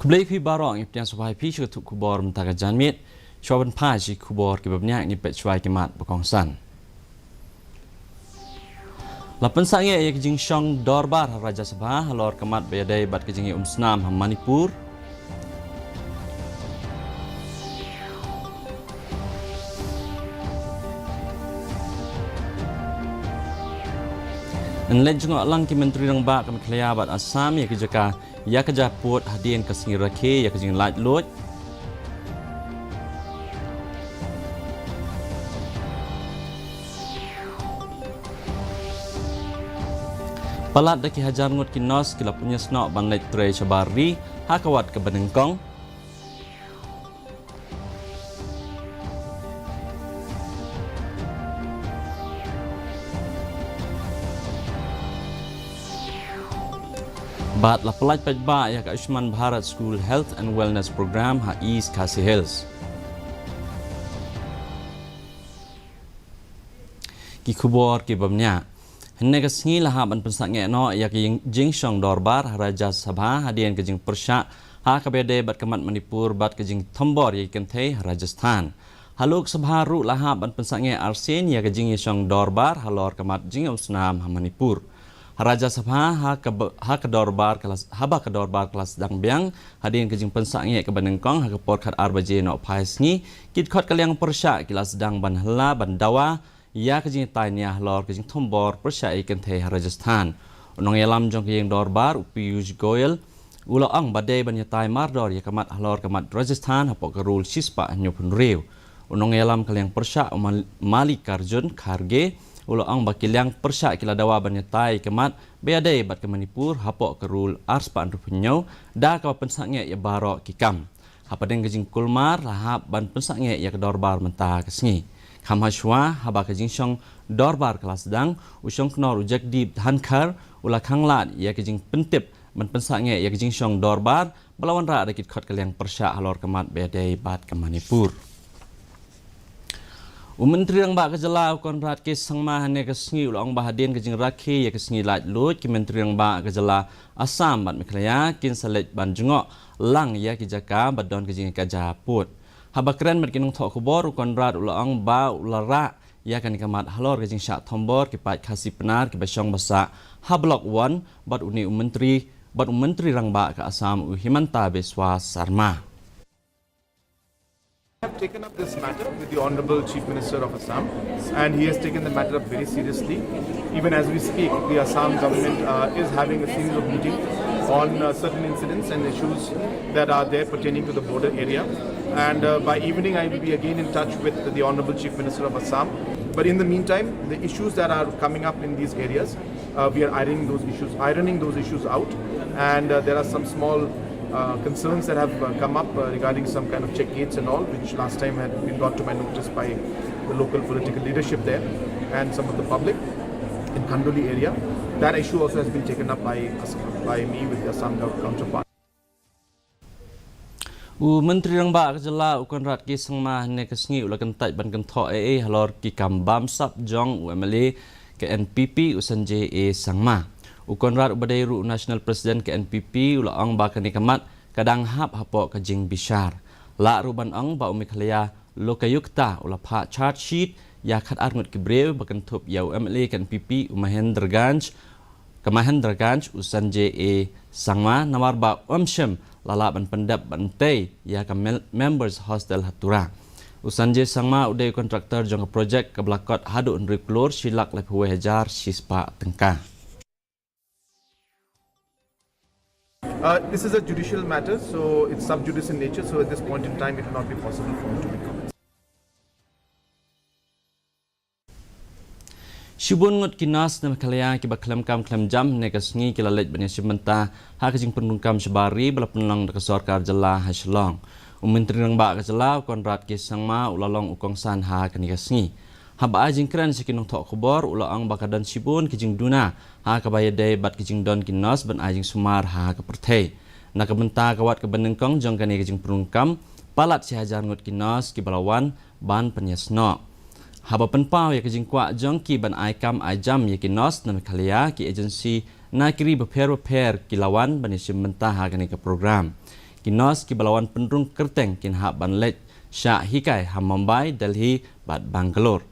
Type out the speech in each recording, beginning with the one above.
Kublai pi barang yang sebagai pi cukup kubor mentaka janmit, coban paji kubor kebabnya ni pet cuai kemat berkongsan. Lapan sange ia kejing syong dorbar Raja Sabha halor kemat bayadai bat kejing Snam Manipur. Nlen jengok lang ki menteri rang ba kam kelaya bat Assam ya kejaka ya keja put hadien ke singi rake ya kejing laj lot. Palat daki hajar ngut kinos kila punya snok ban lej tre cabari hakawat ke benengkong. Bat la pelaj pajba ya ka Ayushman Bharat School Health and Wellness Program ha East Khasi Hills. Ki kubor ki bamnya. Henne ka singi lahab an pensak nge no ya ki jing syong dorbar Raja Sabha hadian ke jing persyak ha ka bede bat kemat Manipur bat ke jing Thombor ya kenthe Rajasthan. Haluk Sabha ru lahab an pensak nge Arsen ya ke jing syong dorbar halor kemat jing Snam Manipur. Raja Sabha ha ke dorbar kelas haba ke dorbar kelas dang biang hadin ke jing pensak nge ke benengkong ha ke por khat arbaje no phais ngi kit khot kaliang persyak kelas dang ban hela ban dawa ya ke jing tanya lor ke jing Thombor persyak ikan the Rajasthan unong yalam jong ke jing dorbar Piyush Goyal ulo ang badai ban yatai mardor ya kemat lor kemat Rajasthan ha pok rul sispa nyopun riu unong yalam kaliang persyak Malikarjun Kharge ulo ang bakilyang persyak kila dawa banyatai kemat beadai bat ke Manipur hapok kerul arspa anrupunyo da ka pensaknya ya baro kikam hapadeng kejing kulmar lahap ban pensaknya ya ke dorbar mentah kesngi khamhashwa haba kejing syong dorbar kelas sedang usyong knor ujak di hankar ula khanglat ya kejing pentip ban pensaknya ya kejing syong dorbar belawan ra dekit khot kaliang persyak halor kemat beadai bat ke Manipur. Menteri yang bak kejala konrad ke sangma hane ke sengi ulang bahadin ke jing rakhi ya ke sengi laj lut ke menteri yang bak kejala Assam bat meklaya kin salet ban jengok lang ya ke jaka badon ke jing kaja put habakren mat kinung thok kubor konrad ulang ba ulara ya kan kamat halor ke jing syak Thombor ke pat khasi penar ke basyong basa ha blok 1 bat uni menteri rang bak ke Assam Himanta Biswa Sarma. I have taken up this matter with the Honorable Chief Minister of Assam, and he has taken the matter up very seriously. Even as we speak, the Assam government is having a series of meetings on certain incidents and issues that are there pertaining to the border area. And by evening, I will be again in touch with the Honorable Chief Minister of Assam. But in the meantime, the issues that are coming up in these areas, we are ironing those issues out. And there are some small concerns that have come up regarding some kind of check gates and all, which last time had been brought to my notice by the local political leadership there and some of the public in Khandoli area. That issue also has been taken up by me with the Assam counterpart. Menteri yang bak kejala konrad ki sangma ne kesngi ulakan taj ban kentho halor ki kambam sap jong UMLA ke NPP usanje sangma. Ukonrad ubadai ru National President ke NPP ulaang ba kani kamat kadang hap hapo kajing bishar la ruban ang ba umikhlaya lokayukta ula pha charge sheet ya khat arngut ki brev bakan thup ya UMLA ke NPP Mahendraganj usanje sangma namar ba omshem lala ban pendap bantai ya ka members hostel hatura usanje sangma udai kontraktor jong projek ke blakot hadu nri klor silak le 2000 sispa tengka. This is a judicial matter, so it's sub judice in nature, so at this point in time it will not be possible for me to make comments. Shibun ngut kinas na makalaya ki baklam kam klam jam ne kasngi kila lej banya shimenta ha kajing penungkam shabari bala penlang da sorkar jala hashlong menteri nang ba kajala konrad ki sangma ulalong ukongsan ha kani kasngi haba ajing kran sikinong thok khobor ulaang bakadan sibun kijing duna ha kabayade bat kijing don kinos ban ajing sumar ha kaperthei nakabenta kawat ke benengkong jong kani kijing penungkam palat si hajar ngut kinos ki balawan ban penyesno haba penpau ya kijing kwa jong ki ban aikam ajam ya kinos na khalia ki agency na kiri beper kilawan ban sim mentah ha kani ke program kinos ki balawan penrung kerteng kin hak ban lech sya hikai ha Mumbai Delhi bat Bangalore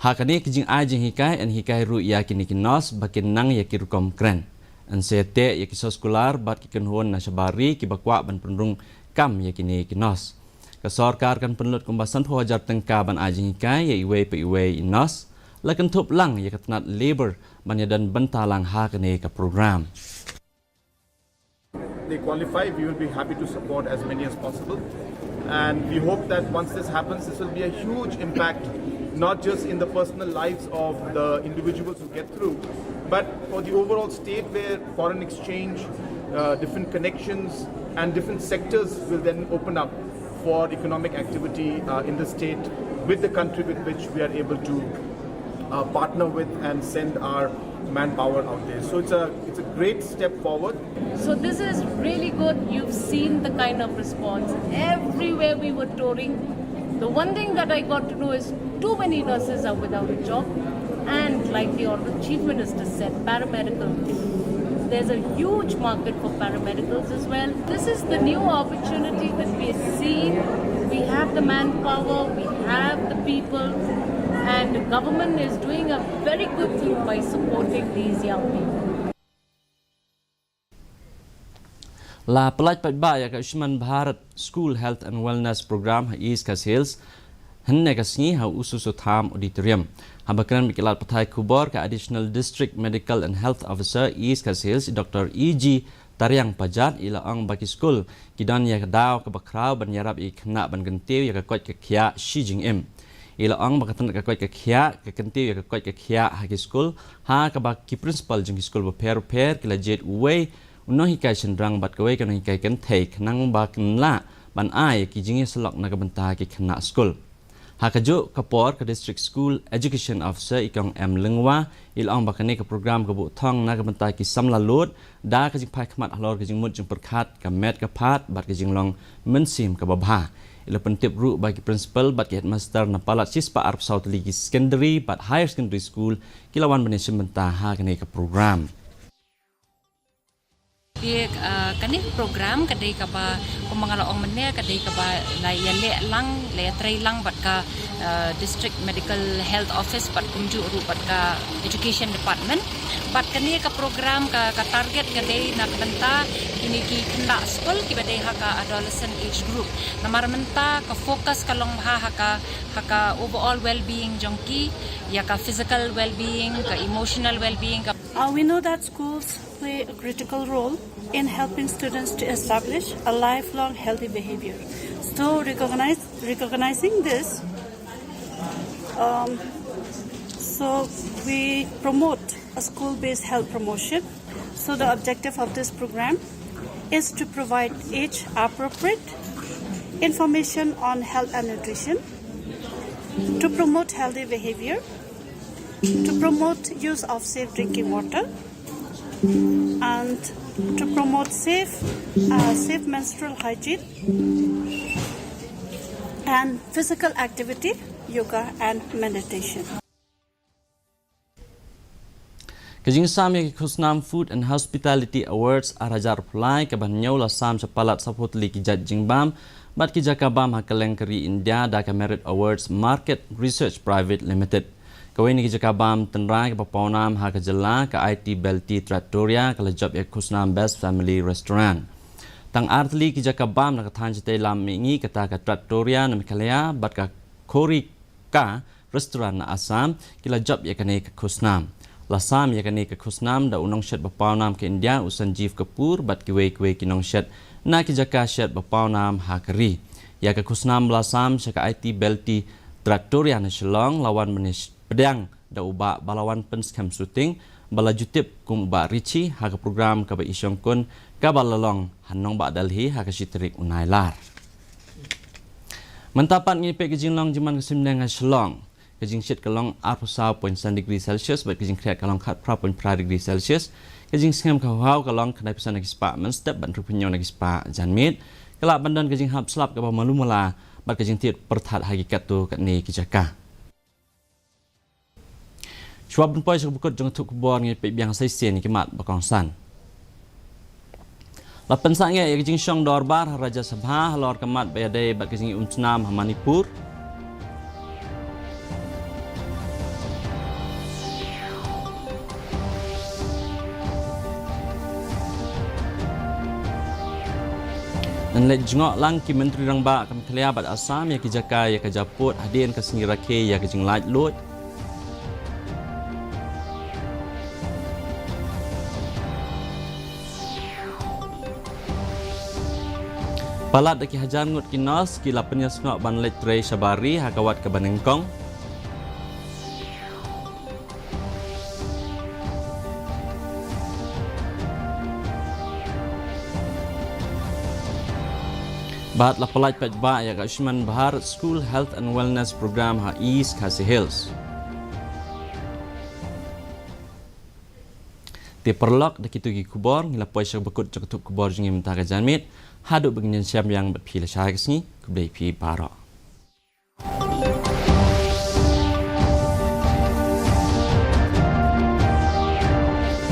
hakani kijing ajing hikai an hikai ru ya kini kinos bakin nang ya kirukom kren an sete ya kisos kular bat ki kenhuan na sabari ki bakwa ban penrung kam ya kini kinos ka sarkar kan penlut kumbasan phawajar tengka ban ajing hikai ya iwe pe iwe inos lakan thup lang ya katnat labor ban ya dan bentalang hakani ka program they qualify, we will be happy to support as many as possible. And we hope that once this happens, this will be a huge impact, not just in the personal lives of the individuals who get through, but for the overall state where foreign exchange, different connections and different sectors will then open up for economic activity in the state with the country with which we are able to partner with and send our manpower out there. So it's a great step forward. So this is really good. You've seen the kind of response. Everywhere we were touring, the one thing that I got to know is too many nurses are without a job. And like the Honorable Chief Minister said, paramedical. There's a huge market for paramedicals as well. This is the new opportunity that we're seeing. We have the manpower, we have the people, and the government is doing a very good thing by supporting these young people. La pelaj patba ya ka Ayushman Bharat School Health and Wellness Program ha East Coast Hills henne ka sngi ha ususu tham auditorium ha bakran mikilat pathai kubor ka Additional District Medical and Health Officer East Coast Hills Dr. E.G. Tariang Pajat ila ang baki school kidan ya ka daw ka bakraw ban yarab I khna ban gantiu ya ka kot ka khia Xi Jinping ila ang bakatan ka kot ka khia ka kantiu ya ka kot ka khia ha ki school ha ka baki principal jing school ba per kila jet way uno hikai sendrang bat kawai kan hikai kan take nang bakin la ban ai ki jingi selok na kabenta ki khna school hakaju kapor ka district school education officer ikong M Lengwa ilang bakane ka program ka bu thong na kabenta ki samla lot da ka jing phai khmat halor ka jing mut jing perkhat ka met ka phat bat ka jing long mensim ka babha ila pentip ru bagi principal bat ki headmaster na palat sispa arp south ligi secondary bat higher secondary school kilawan bani sementa ha kane ka program dia kani program kadai ka ba kumangala ong mene kadai ka ba la yale lang le trai lang bat ka district medical health office bat kumju ru bat ka education department bat kani ka program ka target kadai na benta ini ki kenda school ki badai ha ka adolescent age group namar menta ka focus ka long ha ka overall well being jongki ya ka physical well being ka emotional well being we know that schools play a critical role in helping students to establish a lifelong healthy behavior. So recognizing this, so we promote a school-based health promotion. So the objective of this program is to provide age-appropriate information on health and nutrition, to promote healthy behavior, to promote use of safe drinking water, and to promote safe menstrual hygiene and physical activity, yoga and meditation. Kajing sami Kusnam Food and Hospitality Awards arajar plai ke banyaw la sam sa palat sa putli ki judging bam bat ki jakabam hakaleng kari India da ka Merit Awards Market Research Private Limited. Kawai ni jakabam tenrai ke papawnam ha ka jala ka IT Belti Trattoria ka lajab ya Kusnam Best Family Restaurant. Tang artli ki jakabam na kathan jite lam mingi kata ka Trattoria na mikalaya bat ka Kori ka restaurant na Assam ki lajab ya kane ka Kusnam. Lasam ya kani ke Kusnam da unong shet bapawnam ke India Sanjeev Kapoor bat kiwe kinong shet na ki jaka shet bapawnam hakari ya ke Kusnam lasam sya ka IT Belti Trattoria na Shillong lawan menis pedang da uba balawan penskam shooting bala jutip kum ba Richi ha ka program ka ba isyong kun ka balalong hanong ba Delhi ha ka sitrik unailar mantapan ngi pe kijinglong jiman kasimneng Shillong kajing shet kalong 4.9 degree Celsius bat kajing kriat kalong 4.5 degree Celsius kajing sengam kawaw kalong kanai pesan nagi spa men step ban rupunyo nagi spa janmit kelak bandan kajing hap slap ka malumala bat kajing tiat perthat hakikat tu kat ni kijaka Chua pun poi sebukut jong tuk kubor ngi pe biang sai sen ni kemat bakong san Lapan sangnya ya kejing syong dorbar Raja Sabha halor kemat bayade bat kejing Manipur. Dan let jengok lang ki Menteri Rangba kam kelia bat Assam ya kijaka ya kejaput hadian ke sengi rake ya kejing light load. Palat daki hajan ngut kinos ki lapenya sengok ban let tray Syabari hakawat ke Banengkong. Bahat la pelaj pajba ya Ayushman Bharat School Health and Wellness Program ha East Khasi Hills. Ti perlok daki tugi kubor ngila poisyak bekut cakatup kubor jingi mentaka janmit haduk begini siam yang berpilih syahak sini kubdai pi parok.